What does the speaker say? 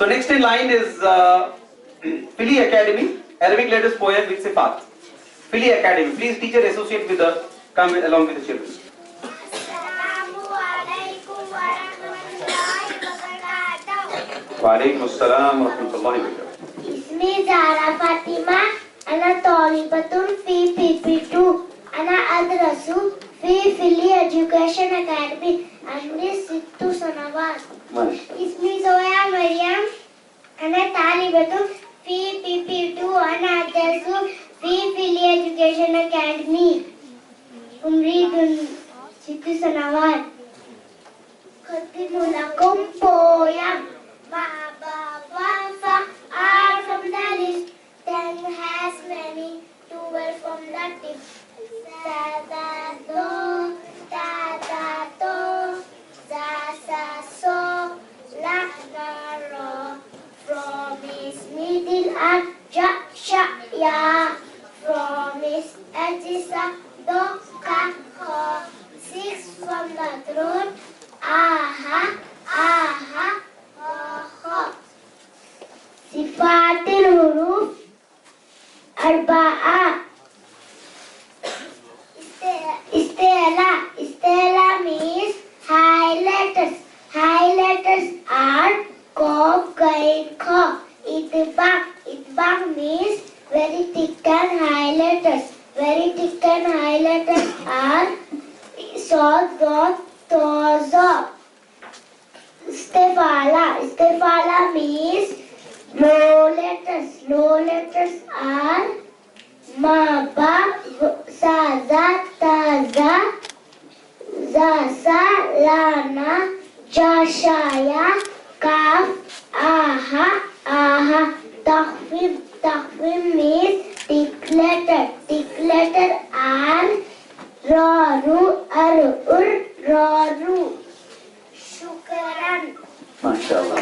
So next in line is Fili Academy, Arabic letters poem with Sifat. Fili Academy. Please teacher associate with the, come along with the children. وعليكم السلام ورحمة الله وبركاته. اسمي زهرة فاطمة. أنا طالبة في PP2. أنا أدرس في فيلي Education Academy. عمري 6 سنوات. اسمي زويا مريم. أنا طالبة في PP2. أنا أدرس في فيلي Education Academy. عمري 6 سنوات. أقدم لكم poem. Baba Wafa are from the list. 10 has many, 12 from the tip. Da-da-do, da-da-do, za-sa-so, la-la-ro. From his middle and ja-sha-ya. From his edges up, do-ka-ho. 6 from the throat. Aha, aha. صفات الحروف 4. Stella means high letters. High letters are Qaf, Ghain, Kha. Itbaq means very thick and high letters. Very thick and high letters are Sad, Dot, Ta, Za. Istefala means low letters. Low letters are Ma, Ba, Sa, Za, Ta, Za, Za, Sa, La, Na, Ja, Sha, Ya, Kaf, Aha, Aha. Takhfif means thick letter. Thick letter are Ra, Ru, Ar, Ur, Ra, Ru. Shukran. MashaAllah.